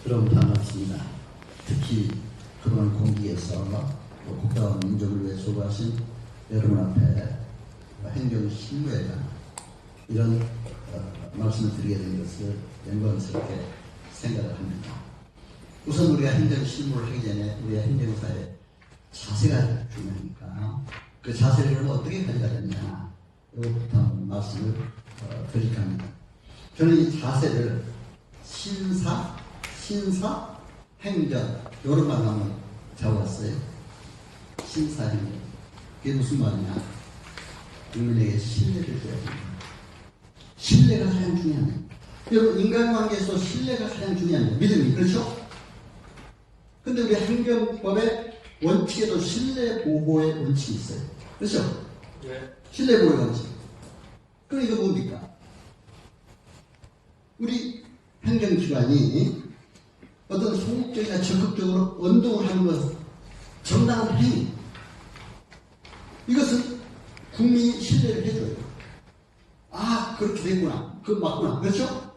여러분 반갑습니다. 특히 그동안 공직에서 국가와 민족을 위해 수고하신 여러분 앞에 행정 실무에 대한 이런 말씀을 드리게 된 것을 영광스럽게 생각을 합니다. 우선 우리가 행정 실무를 하기 전에 우리가 행정사의 자세가 중요하니까 그 자세를 어떻게 가져가야 되느냐 이것부터 말씀을 드릴까 합니다. 저는 이 자세를 신사, 행정 이런 말 한번 잡아왔어요. 신사, 행정. 그게 무슨 말이냐? 국민에게 신뢰를 줘야 됩니다. 신뢰가 가장 중요합니다. 여러분 인간관계에서 신뢰가 가장 중요합니다. 믿음이 그렇죠? 근데 우리 행정법의 원칙에도 신뢰 보호의 원칙이 있어요. 그렇죠? 네. 신뢰 보호의 원칙. 그럼 이거 뭡니까? 우리 행정기관이 어떤 소극적이나 적극적으로 운동을 하는 것, 정당한 행위. 이것은 국민이 신뢰를 해줘요. 아, 그렇게 됐구나. 그건 맞구나. 그렇죠?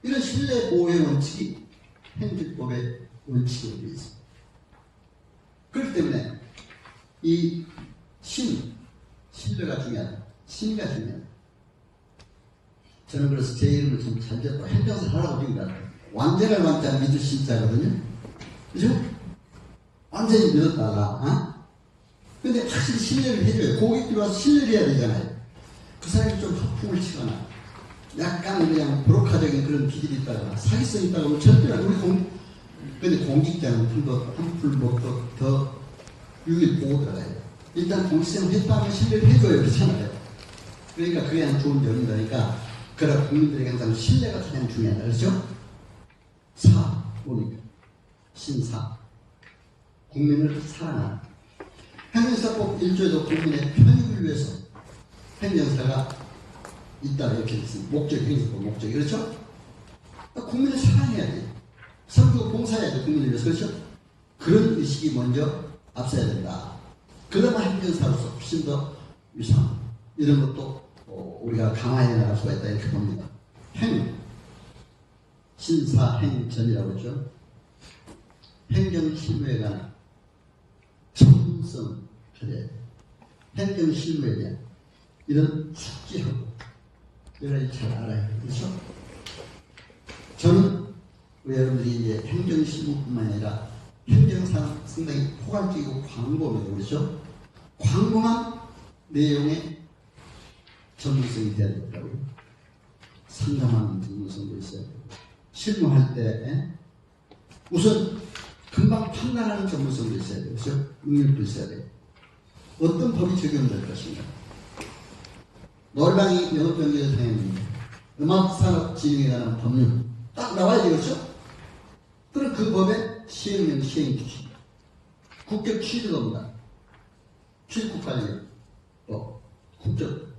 이런 신뢰 보호의 원칙이 행정법의 원칙에 되어 있습니다. 그렇기 때문에 이 신뢰가 중요하다. 신의가 중요하다. 저는 그래서 제 이름을 좀 잘 지었고 행정사 하라고 지금 완전한 완자 믿을 신자거든요. 그죠? 완전히 믿었다가 근데 확실히 신뢰를 해줘요. 고객들이 와서 신뢰를 해야 되잖아요. 그 사람이 좀 허풍을 치거나 약간 그냥 브로커적인 그런 기질이 있다거나 사기성이 있다고 하면 절대로 근데 공직자는 한풀 먹고 더 유일 보고 들어가요. 일단 공직자는 했다면 신뢰를 해줘요. 그렇잖아요. 그러니까 그게 한 좋은 점이 되니까 그러나 국민들에게 항상 신뢰가 가장 중요하다. 그렇죠? 뭡니까? 신사. 국민을 사랑하는. 행정사법 1조에도 국민의 편익을 위해서 행정사가 있다 이렇게 있습니다. 목적이 행정사법 목적이. 그렇죠? 국민을 사랑해야 돼. 선교 봉사해야 돼. 국민을 위해서. 그렇죠? 그런 의식이 먼저 앞서야 된다. 그러면 행정사로서 훨씬 더 위상 이런 것도 우리가 강화해 나갈 수가 있다 이렇게 봅니다. 신사행전이라고 했죠. 행정실무에 관한 전문성을 가져야 돼요. 행정실무에 대한 이런 숙지하고 여러 가지 잘 알아야 돼요. 그렇죠? 저는 여러분들이 이제 행정실무뿐만 아니라 행정상 상당히 포괄적이고 광범위하고 그렇죠? 광범한 내용의 전문성이 돼야 되더라고요. 상담하는 전문성도 있어야 되고 실무할 때 우선 금방 판단하는 전문성도 있어야 돼요. 그렇죠? 능력도 있어야 돼요. 어떤 법이 적용될 것인가. 노래방이 영업변경에 당했는데 음악산업진흥에 관한 법률 딱 나와야 되겠죠? 그럼 그 법의 시행령 시행규칙 국격 취득업무다. 출입국관리법 국적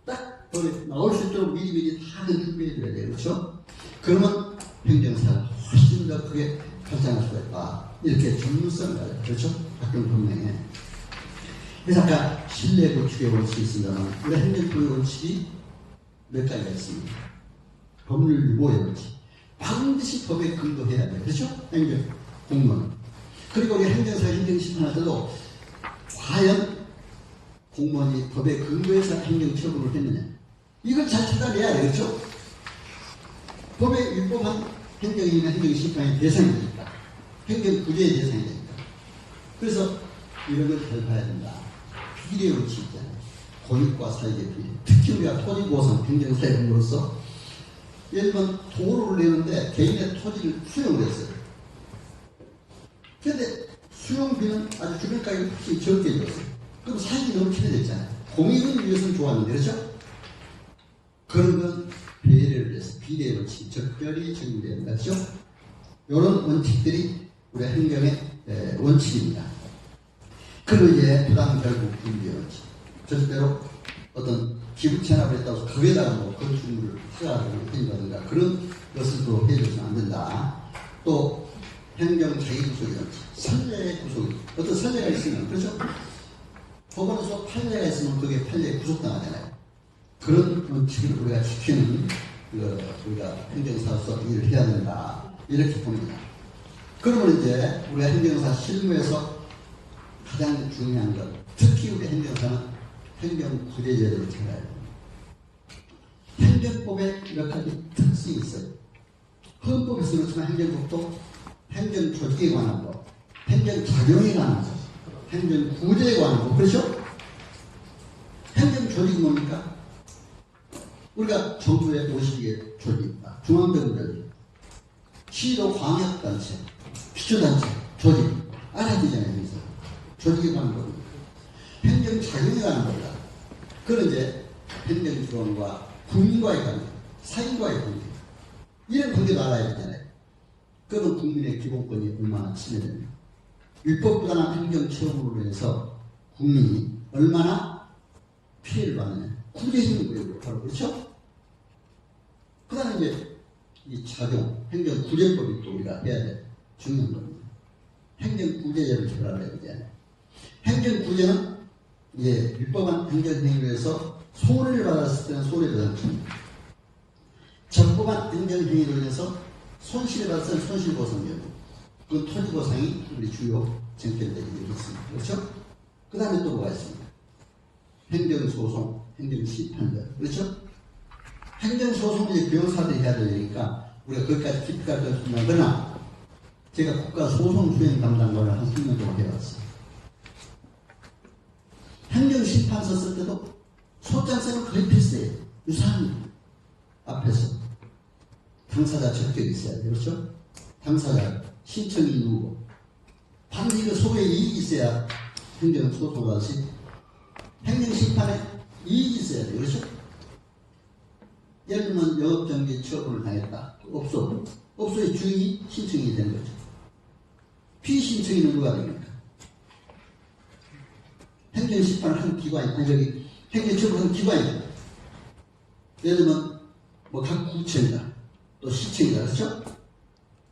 딱 법에 나올 수 있도록 미리미리 다 준비해줘야 돼요. 그렇죠? 그러면 행정사가 훨씬 더 크게 발전할 수가 있다. 이렇게 전문성을 가져요. 그렇죠? 학교 법령에. 그래서 아까 신뢰 구축의 원칙이 있습니다만 우리 행정법의 원칙이 몇 가지가 있습니다. 법률 유보의 원칙. 반드시 법에 근거해야 돼요. 그렇죠? 행정 공무원. 그리고 우리 행정사 행정심판할 때도 과연 공무원이 법에 근거해서 행정처분을 했느냐. 이걸 잘 찾아내야 돼요. 그렇죠? 법에 위법한 행정이나 행정심판의 대상이 되니까. 행정구제의 대상이 되니까. 그래서 이런 걸 잘 봐야 된다. 비례 원칙 있잖아요. 권익과 사익의 비례. 특히 우리가 토지보상 행정사회로서 예를 들면 도로를 내는데 개인의 토지를 수용을 했어요. 그런데 수용비는 아주 주변가격이 훨씬 적게 줬어요. 그럼 사익이 너무 기대됐잖아요. 공익을 위해서는 좋았는데 그렇죠? 그런 건 배려를 위해서 비례의 원칙이 적절히 적용돼야 된다. 그렇죠? 이런 원칙들이 우리 행정의 원칙입니다. 그리고 이제 부당결국 분리의 원칙. 절대로 어떤 기부 체납을 했다고 해서 거기에다가 뭐 건축물을 투자하고 한다든가 그런 것을 또 해줘서는 안 된다. 또 행정 자기구속의 원칙. 선례의 구속. 어떤 선례가 있으면 그렇죠? 법원에서 판례가 있으면 그게 판례에 구속당하잖아요. 그런 원칙을 우리가 지키는 우리가 행정사로서 일을 해야 된다. 이렇게 봅니다. 그러면 이제 우리가 행정사 실무에서 가장 중요한 것, 특히 우리 행정사는 행정구제제도를 잘 알아야 됩니다. 행정법에 몇 가지 특징이 있어요. 헌법에서 그렇지만 행정법도 행정조직에 관한 법, 행정작용에 관한 법, 행정구제에 관한 법, 그렇죠? 행정조직이 뭡니까? 우리가 정부에 50개 조직이 있다. 중앙정부조직, 시도 광역단체, 기초단체, 조직 알아야 되잖아요. 여기서 조직에 관한 겁니다. 행정작용에 관한 겁니다. 그건 이제 행정기관과 국민과의 관계, 사인과의 관계, 이런 관계도 알아야 되잖아요. 그건 국민의 기본권이 얼마나 침해됩니까? 율법부당한 행정처분으로 인해서 국민이 얼마나 피해를 받느냐. 구제적인 거예요. 바로 그렇죠? 그 다음에 이제 이 작용, 행정구제법이 또 우리가 해야 될 중요한 겁니다. 행정구제제를 잘 알아야 되잖아요. 행정구제는 이제 율법한 행정행위를 해서 손해를 받았을 때는 손해배상입니다. 적법한 행정행위로 인해서 손실을 받았을 때는 손실보상제도. 그 토지보상이 우리 주요 쟁점들이 있습니다. 그렇죠? 그 다음에 또 뭐가 있습니다. 행정소송, 행정심판들. 그렇죠? 행정소송은 이제 변호사들이 해야 되니까 우리가 거기까지 깊이 갈 것은 없습니다. 그러나 제가 국가소송수행 담당관을 한 10년 동안 해왔어요. 행정심판 썼을 때도 소장성은 거의 비슷해요. 유사합니다. 앞에서 당사자 적격이 있어야 돼요. 그렇죠? 당사자 신청이 누구고 반드시 그 소의 이익이 있어야 행정소송을 하시 행정심판에 이익이 있어야 돼요. 그렇죠? 예를 들면 영업정지 처분을 당했다. 업소의 주인이 신청이 된 거죠. 피신청인은 누가 됩니까? 행정심판을 한 기관이, 아니 여기 행정처분을 한 기관이죠. 예를 들면 뭐 각 구청이다, 또 시청이다, 그렇죠?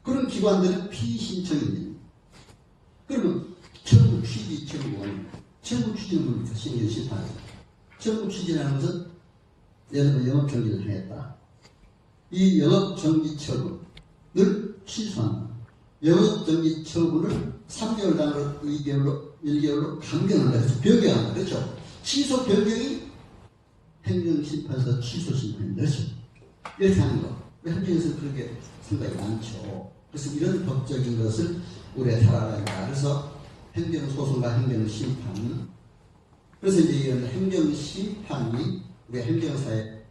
그런 기관들은 피신청인입니다. 그러면 청구 취지 청구원, 청구 취지는 뭡니까? 행정심판이죠. 청구 취지라는 것은 예를 들면 영업정지를 당했다. 이 영업정지 처분을 취소한다. 영업정지 처분을 3개월 단위로 2개월로 1개월로 강경한다. 그래서 변경한다. 그렇죠? 취소 변경이 행정심판에서 취소심판입니다. 그렇죠? 이렇게 하는 거. 행정에서 그렇게 생각이 많죠. 그래서 이런 법적인 것을 우리가 잘 알아야 한다. 그래서 행정소송과 행정심판. 그래서 이제 이런 행정심판이 우리 행정사의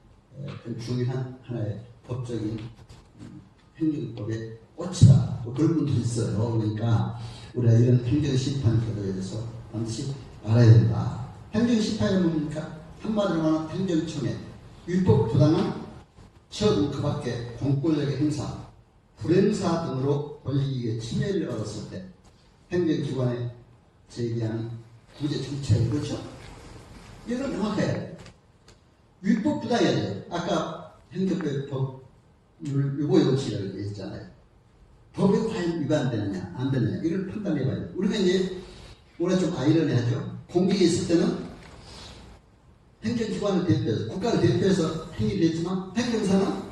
중요한 하나의 법적인 행정법의 꽃이다. 또 그런 분도 있어요. 그러니까 우리가 이런 행정심판제도에 대해서 반드시 알아야 된다. 행정심판이 뭡니까? 한마디로 말하면 행정청에 율법 부당한 처분 그 밖에 공권력의 행사, 불행사 등으로 권리기에 침해를 받았을 때 행정기관에 제기하는 구제 정책. 그렇죠? 이건 명확해야 돼요. 율법 부당해야 돼요. 아까 행정법 법 유보의 원칙이라고 했잖아요. 법에 과연 위반되느냐 안 되느냐 이걸 판단해봐야 돼요. 우리가 이제 올해 좀 아이러니하죠. 공직에 있을 때는 행정기관을 대표해서 국가를 대표해서 행위를 했지만 행정사는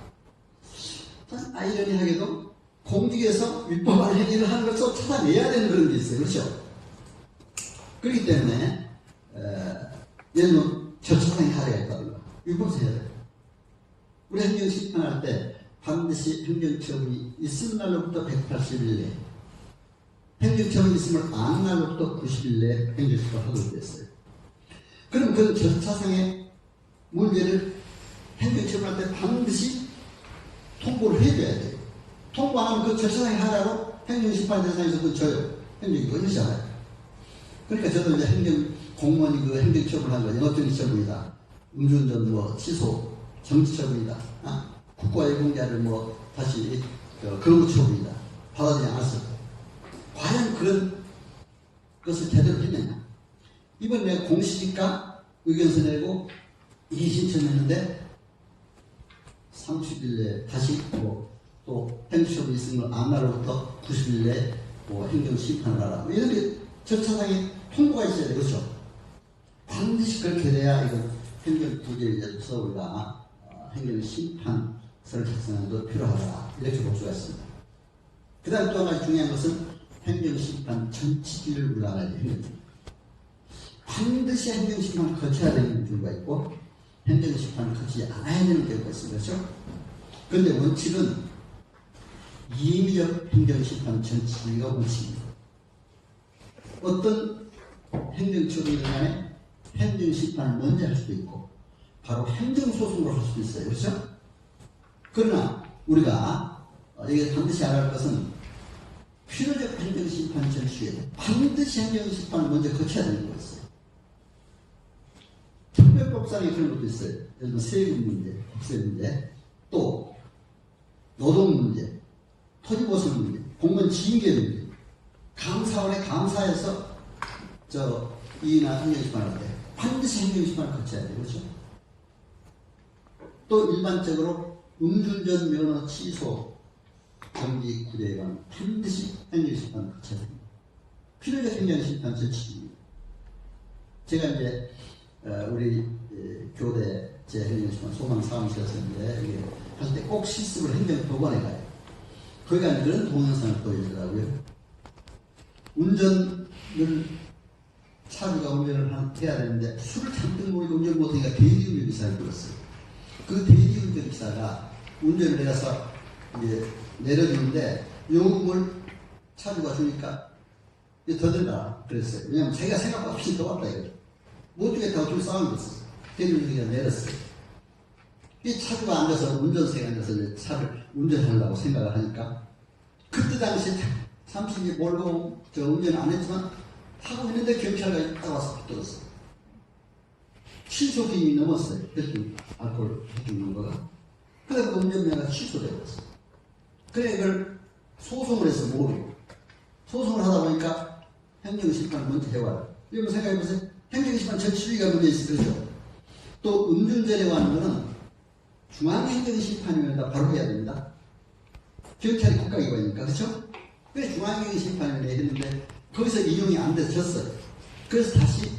참 아이러니하게도 공직에서 위법한 행위를 하는 것을 찾아내야 되는 그런 게 있어요. 그렇죠? 그렇기 때문에 예를 들면 저처상의 사례가 있다든가 위법해야 돼요. 우리 행정심판할 때 반드시 행정처분이 있은 날로부터 180일 내에 행정처분이 있으면 안 날로부터 90일 내에 행정심판을 하도록 됐어요. 그럼 그 절차상의 문제를 행정처분할 때 반드시 통보를 해줘야 돼요. 통보 안 하면 그 절차상의 하라고 행정심판 대상에서 그 져요. 행정기관이 그러잖아요. 그러니까 저도 이제 공무원이 그 행정처분한 거 영업정지 처분이다. 음주운전 뭐 취소, 정지처분이다. 국가유공자를 뭐 다시 근무처분이다. 받아들이지 않았을 때 과연 그런 것을 제대로 했느냐. 이번 내가 공시니까 의견서 내고 이의 신청했는데 30일 내에 다시 또 행정처분이 있으면 앞날로부터 90일 내에 행정심판을 하라. 이런 게 절차상에 통보가 있어야 돼요. 그렇죠? 반드시 그렇게 돼야 이건 행정구제에서 우리가 행정심판서를 작성하는 것도 필요하다. 이렇게 볼 수가 있습니다. 그 다음 또 한 가지 중요한 것은 행정심판 전치기를 올라가야 돼요. 반드시 행정심판을 거쳐야 되는 경우가 있고 행정심판을 거치지 않아야 되는 경우가 있습니다. 그렇죠? 그런데 원칙은 임의적 행정심판 전치기가 원칙입니다. 어떤 행정처분을 간에 행정심판을 먼저 할 수도 있고 바로 행정소송으로 할 수도 있어요. 그렇죠? 그러나 우리가 이게 반드시 알아야 할 것은 필요적 행정심판 전치에 반드시 행정심판을 먼저 거쳐야 되는 거 있어요. 특별법상에 그런 것도 있어요. 예를 들면 세금 문제, 국세 문제, 또 노동 문제, 토지보수 문제, 공무원 징계 문제, 감사원의 감사에서 이나 행정심판을 할 때 반드시 행정심판을 거쳐야 돼요. 그렇죠? 또 일반적으로 음주운전 면허 취소 경기 구제에 관한 반드시 행정심판을 거쳐야 됩니다. 필요적 행정심판 전치입니다. 제가 이제 우리 교대 제 행정심판 소망사무실에서 이제 할 때 꼭 실습을 행정법원에 가요. 거기 가면 그런 동영상을 보여주더라고요. 운전을 차주가 운전을 해야 되는데 술을 잔뜩 먹고 운전 못하니까 대리운전기사를 불렀어요. 그 대리운전기사가 운전을 해서 이제 내려주는데 요금을 차주가 주니까 더 들라 그랬어요. 왜냐면 자기가 생각보다 훨씬 더 왔다 이거죠. 못 주겠다고 둘이 싸움이 있었어요. 대리운전기사가 내렸어요. 이 차주가 앉아서 운전석에 앉아서 이제 차를 운전하려고 생각을 하니까 그때 당시에 잠시 이제 몰고 운전 안 했지만 하고 있는데 경찰관이 따라와서 붙들었어요. 취소기준이 넘었어요. 알코올 해주는 거가. 그래서 운전면허가 취소되었어요. 그래 이걸 소송을 해서 모르고 소송을 하다 보니까 행정심판을 먼저 해와요. 여러분 생각해보세요. 행정심판 전치위가 문제 있어요. 그렇죠? 또 음주운전에 관한 거는 중앙행정심판위원회가 바로 해야 됩니다. 경찰이 국가기관이니까. 그렇죠? 그래서 중앙행정심판위원회 했는데 거기서 이용이 안 돼서 졌어요. 그래서 다시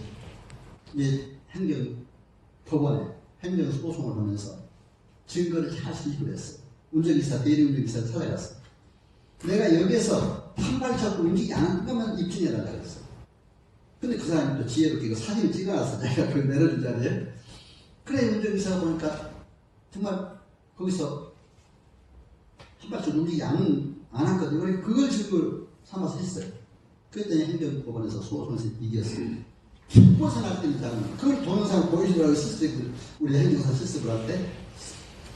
이제 행정법원에 행정소송을 하면서 증거를 잘 수집을 했어요. 운전기사, 대리운전기사를 찾아갔어요. 내가 여기에서 한발 잡고 움직이지 않은 것만 입증해달라고 했어요. 근데 그 사람이 또 지혜롭게 이거 사진을 찍어놨어. 내가 그걸 내려준 자리에. 그래, 운전기사가 보니까 정말 거기서 한발짝 움직이지 않았거든요. 그걸 증거를 삼아서 했어요. 그랬더니 행정법원에서 소송에서 이겼어요. 기뻐서 날때니까 그걸 동영상을 보여주더라고요. 실습, 우리 행정사 실습을 할 때.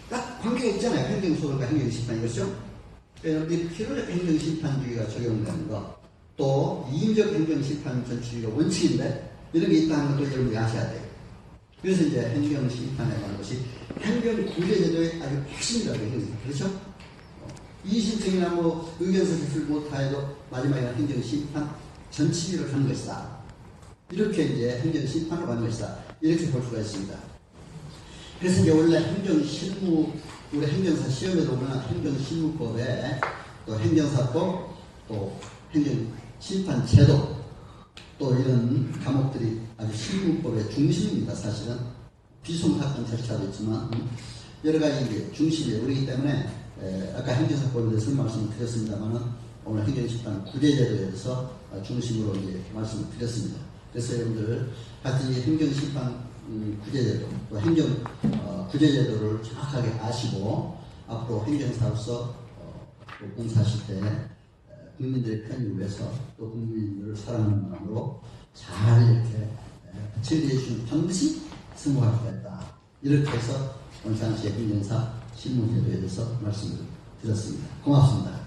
딱 관계가 있잖아요. 행정소송과 행정심판 이것이죠. 그래서 우리 필요적 행정심판주의가 적용되는 거, 또 이임적 행정심판 전치주의가 원칙인데 이런 게 있다는 것도 여러분이 아셔야 돼요. 그래서 이제 행정심판에 관한 것이 행정구제제도의 아주 핵심이라고 해요. 그렇죠? 이의신청이나 의견서 제출 못하여도 마지막에 행정심판 전치기를 하는 것이다. 이렇게 이제 행정심판을 하는 것이다. 이렇게 볼 수가 있습니다. 그래서 이제 원래 행정실무, 우리 행정사 시험에도 보면 행정실무법에 또 행정사법, 또 행정심판제도, 또 이런 과목들이 아주 실무법의 중심입니다. 사실은 비송사건 절차도 있지만 여러 가지 이제 중심이에요. 그렇기 때문에 아까 행정사법에 대해서 말씀을 드렸습니다만은 오늘 행정심판 구제제도에 대해서 중심으로 이제 말씀을 드렸습니다. 그래서 여러분들 같은 행정심판 구제제도, 또 행정 구제제도를 정확하게 아시고 앞으로 행정사로서 봉사하실 때 국민들의 편익을 위해서 또 국민들을 사랑하는 마음으로 잘 이렇게 처리해 주시면 반드시 성공할 수가 있다. 이렇게 해서 원산시의 행정사 실무제도에 대해서 말씀을 드렸습니다. 고맙습니다.